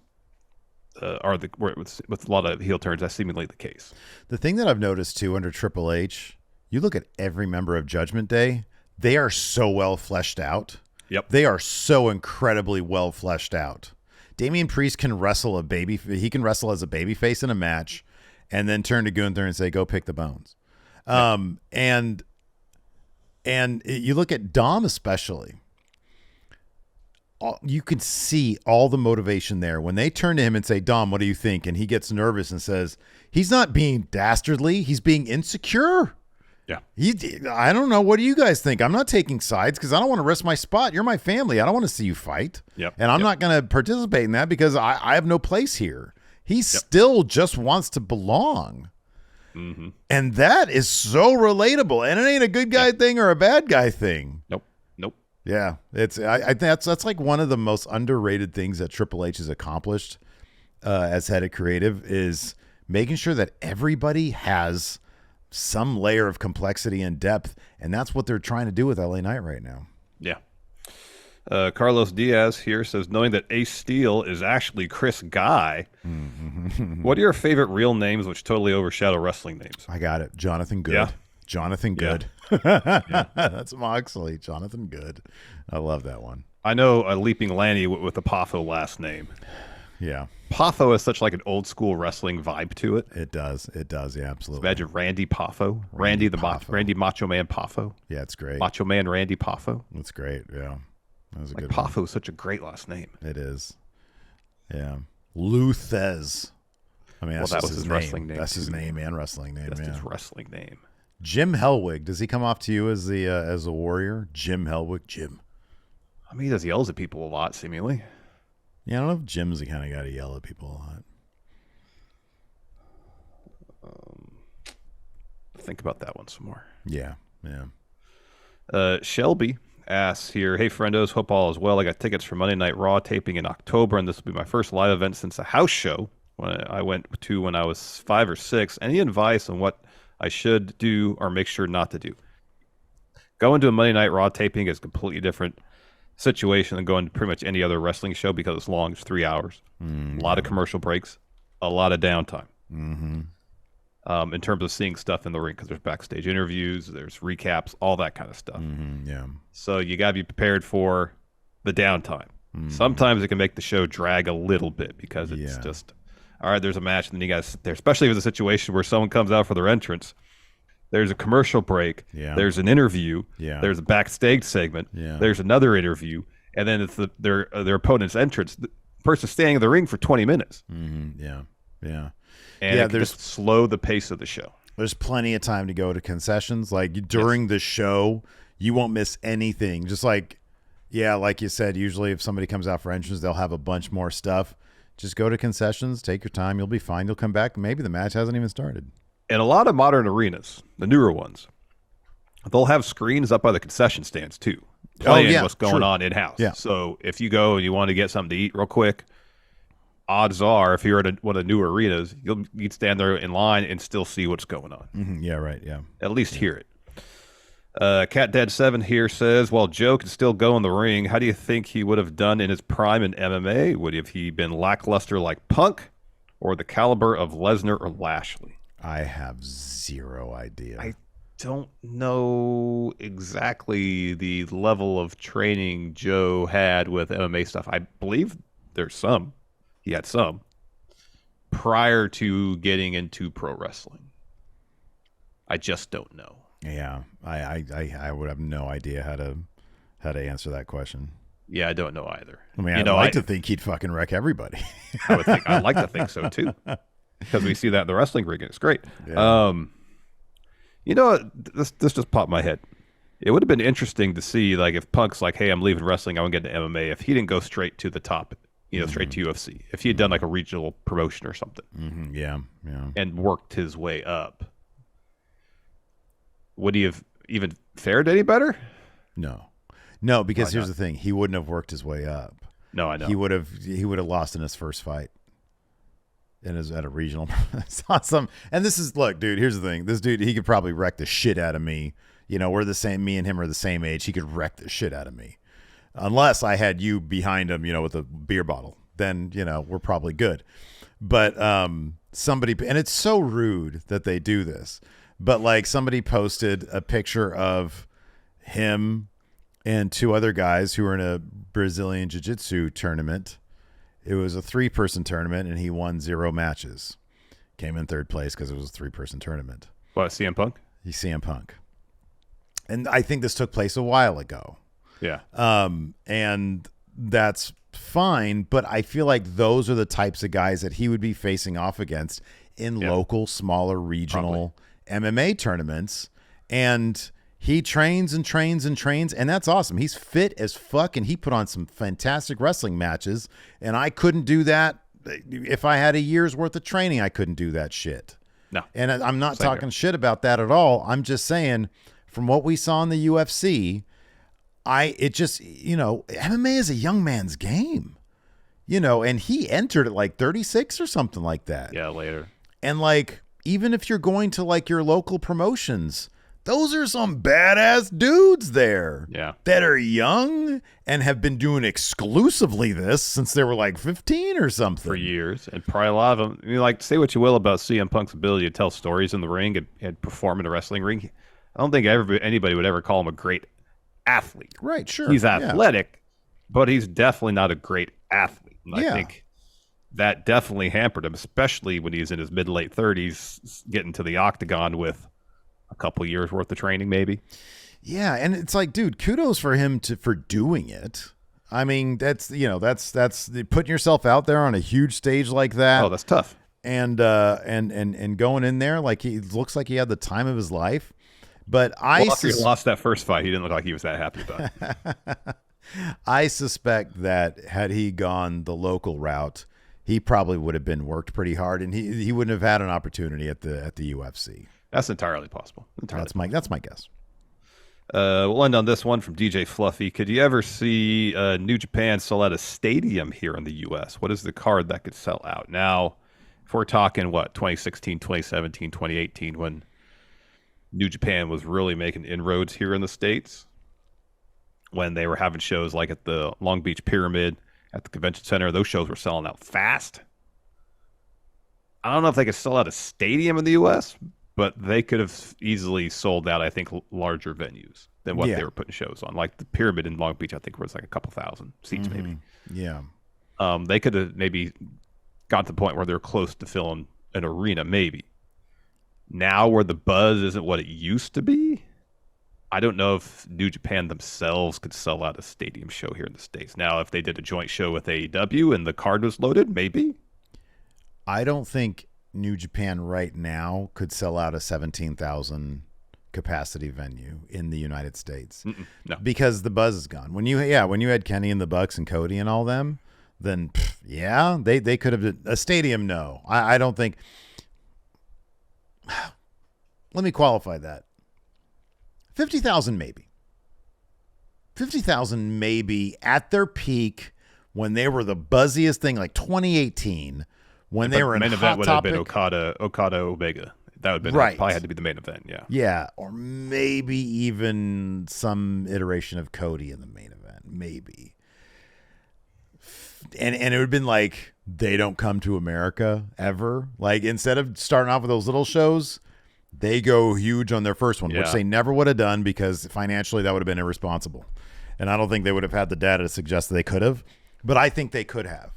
with a lot of heel turns, that's seemingly the case. The thing that I've noticed too under Triple H, you look at every member of Judgment Day, they are so well fleshed out. Yep. They are so incredibly well fleshed out. Damian Priest can wrestle he can wrestle as a babyface in a match and then turn to Gunther and say, go pick the bones. And you look at Dom especially, you can see all the motivation there. When they turn to him and say, Dom, what do you think? And he gets nervous and says, he's not being dastardly. He's being insecure. I don't know. What do you guys think? I'm not taking sides because I don't want to risk my spot. You're my family. I don't want to see you fight. Yep. And I'm not going to participate in that because I have no place here. He still just wants to belong. Mm-hmm. And that is so relatable. And it ain't a good guy thing or a bad guy thing. Nope. Yeah. I think that's like one of the most underrated things that Triple H has accomplished as head of creative is making sure that everybody has some layer of complexity and depth, and that's what they're trying to do with LA Knight right now. Yeah. Carlos Diaz here says, knowing that Ace Steel is actually Chris Guy, what are your favorite real names which totally overshadow wrestling names? I got it. Jonathan Good. Yeah. Jonathan Good. Yeah. That's Moxley. Jonathan Good. I love that one. I know a Leaping Lanny with a Poffo last name. Yeah. Poffo has such like an old school wrestling vibe to it. It does. Yeah, absolutely. Imagine Randy Poffo. Randy Macho Man Poffo. Yeah, it's great. Macho Man Randy Poffo. That's great. Yeah. That was a good Poffo one. is such a great last name. It is. Yeah. Luthez. I mean, that's that just was his wrestling name. That's his name and wrestling name. That's yeah. his wrestling name. Jim Hellwig. Does he come off to you as a warrior? Jim Hellwig. Jim. I mean, he does yells at people a lot, seemingly. Yeah, I don't know if Jim's the kind of guy to yell at people a lot. Think about that one some more. Yeah. Shelby asks here, hey, friendos, hope all is well. I got tickets for Monday Night Raw taping in October, and this will be my first live event since a house show I went to when I was 5 or 6. Any advice on what I should do or make sure not to do? Going to a Monday Night Raw taping is a completely different situation than going to pretty much any other wrestling show because it's long. It's 3 hours. A lot of commercial breaks, a lot of downtime. Mm-hmm. In terms of seeing stuff in the ring, because there's backstage interviews, there's recaps, all that kind of stuff. Mm-hmm, yeah. So you got to be prepared for the downtime. Sometimes it can make the show drag a little bit because it's just, all right, there's a match, and then you got to sit there, especially if it's a situation where someone comes out for their entrance. There's a commercial break. Yeah. There's an interview. Yeah. There's a backstage segment. Yeah. There's another interview, and then it's their opponent's entrance. The person staying in the ring for 20 minutes. Mm-hmm, yeah. And it can just slow the pace of the show. There's plenty of time to go to concessions. Like during the show, you won't miss anything. Just like you said, usually if somebody comes out for entrance, they'll have a bunch more stuff. Just go to concessions, take your time. You'll be fine. You'll come back. Maybe the match hasn't even started. In a lot of modern arenas, the newer ones, they'll have screens up by the concession stands too, playing what's going on in-house. Yeah. So if you go and you want to get something to eat real quick, odds are, if you're at one of the new arenas, you'd stand there in line and still see what's going on. Mm-hmm. Yeah, right. Yeah. At least hear it. Cat Dead 7 here says, while Joe can still go in the ring, how do you think he would have done in his prime in MMA? Would he been lackluster like Punk, or the caliber of Lesnar or Lashley? I have zero idea. I don't know exactly the level of training Joe had with MMA stuff. I believe there's some. He had some prior to getting into pro wrestling. I just don't know. Yeah, I would have no idea how to answer that question. Yeah, I don't know either. I mean, I'd like to think he'd fucking wreck everybody. I'd like to think so too, because we see that in the wrestling ring, and it's great. Yeah. This just popped in my head. It would have been interesting to see, like, if Punk's like, "Hey, I'm leaving wrestling. I want to get into MMA." If he didn't go straight to the top, straight to UFC. If he had done like a regional promotion or something, yeah, and worked his way up, would he have even fared any better? No, because here's the thing: he wouldn't have worked his way up. No, I know. He would have lost in his first fight. At a regional. It's awesome. And this is, look, dude, here's the thing. This dude, he could probably wreck the shit out of me. We're the same. Me and him are the same age. He could wreck the shit out of me. Unless I had you behind him, with a beer bottle, then, we're probably good. But somebody, and it's so rude that they do this, but like somebody posted a picture of him and two other guys who were in a Brazilian jiu-jitsu tournament. It was a 3-person tournament, and he won 0 matches. Came in 3rd place because it was a 3-person tournament. What, CM Punk? He's CM Punk. And I think this took place a while ago. Yeah. And that's fine, but I feel like those are the types of guys that he would be facing off against in local, smaller, regional MMA tournaments. And he trains and trains and trains, and that's awesome. He's fit as fuck, and he put on some fantastic wrestling matches, and I couldn't do that. If I had a year's worth of training, I couldn't do that shit. No. And I'm not Same talking here. shit about that at all. I'm just saying, from what we saw in the UFC, MMA is a young man's game, and he entered at like 36 or something like that. Yeah, later. And like, even if you're going to like your local promotions, those are some badass dudes there that are young and have been doing exclusively this since they were like 15 or something. For years. And probably a lot of them, like, say what you will about CM Punk's ability to tell stories in the ring and perform in a wrestling ring. I don't think anybody would ever call him a great athlete. Right, sure. He's athletic, but he's definitely not a great athlete. And I think that definitely hampered him, especially when he's in his mid-late 30s, getting to the octagon with a couple years worth of training, maybe. Yeah, and it's like, dude, kudos for him for doing it. I mean, that's putting yourself out there on a huge stage like that. Oh, that's tough. And going in there like he looks like he had the time of his life. But after he lost that first fight, he didn't look like he was that happy about it. I suspect that had he gone the local route, he probably would have been worked pretty hard, and he wouldn't have had an opportunity at the UFC. That's entirely possible. That's my guess. We'll end on this one from DJ Fluffy. Could you ever see New Japan sell out a stadium here in the U.S.? What is the card that could sell out? Now, if we're talking, 2016, 2017, 2018, when New Japan was really making inroads here in the States, when they were having shows like at the Long Beach Pyramid, at the Convention Center, those shows were selling out fast. I don't know if they could sell out a stadium in the U.S., but they could have easily sold out, I think, larger venues than what they were putting shows on. Like the Pyramid in Long Beach, I think was like a couple thousand seats, maybe. Yeah. They could have maybe got to the point where they're close to filling an arena, maybe. Now where the buzz isn't what it used to be, I don't know if New Japan themselves could sell out a stadium show here in the States. Now, if they did a joint show with AEW and the card was loaded, maybe. I don't think New Japan right now could sell out a 17,000 capacity venue in the United States. No, because the buzz is gone. When you had Kenny and the Bucks and Cody and all them, then they could have a stadium. No, I don't think. Let me qualify that. 50,000 maybe. 50,000 maybe at their peak when they were the buzziest thing, like 2018. When they were in main Hot event would Topic. have been Okada Omega. That would have been probably had to be the main event. Yeah, or maybe even some iteration of Cody in the main event, maybe. And it would have been like they don't come to America ever. Like instead of starting off with those little shows, they go huge on their first one, which they never would have done because financially that would have been irresponsible. And I don't think they would have had the data to suggest that they could have, but I think they could have.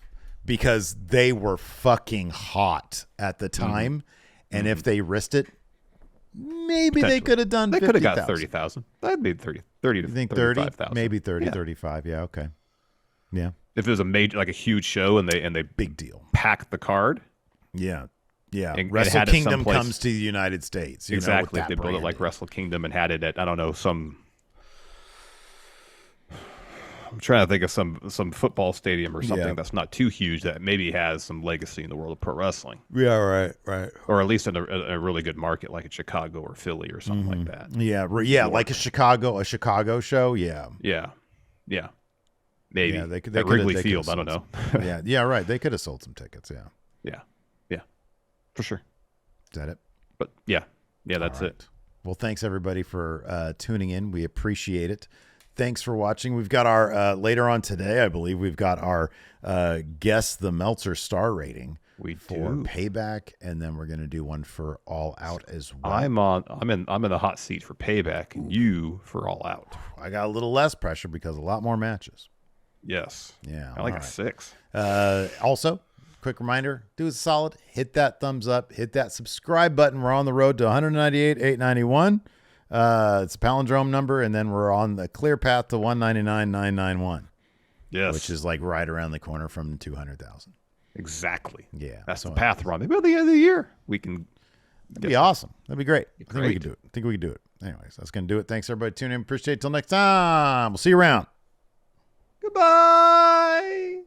Because they were fucking hot at the time. And if they risked it, maybe they could have done 50,000. They could have got 30,000. That'd be 30 to You think 30? 35,000. Maybe 30, 35. Yeah, okay. Yeah. If it was a major, like a huge show and they big deal. packed the card. Yeah. Yeah. And Wrestle had it Kingdom someplace. comes to the United States. Exactly. If they built it like Wrestle Kingdom and had it at, I don't know, I'm trying to think of some football stadium or something that's not too huge that maybe has some legacy in the world of pro wrestling. Yeah, right. Or at least in a really good market like in Chicago or Philly or something like that. Yeah, like a Chicago show. Yeah. Maybe. Yeah, they at Wrigley Field, I don't know. yeah, right. They could have sold some tickets. Yeah. For sure. Is that it? But yeah, that's it. Well, thanks everybody for tuning in. We appreciate it. Thanks for watching. We've got our later on today, I believe we've got our guess the Meltzer star rating for Payback, and then we're going to do one for All Out as well. I'm in the hot seat for Payback, and you for All Out. I got a little less pressure because a lot more matches. Yes. Yeah. I like a 6. Also, quick reminder, do us a solid, hit that thumbs up, hit that subscribe button. We're on the road to 198,891. It's a palindrome number, and then we're on the clear path to 199,991. Yes. Which is like right around the corner from 200,000. Exactly. Yeah. That's the path we're on. Maybe by the end of the year we can. That'd be awesome. That'd be great. I think we could do it. Anyways, that's going to do it. Thanks, everybody. Tune in. Appreciate it. Till next time. We'll see you around. Goodbye.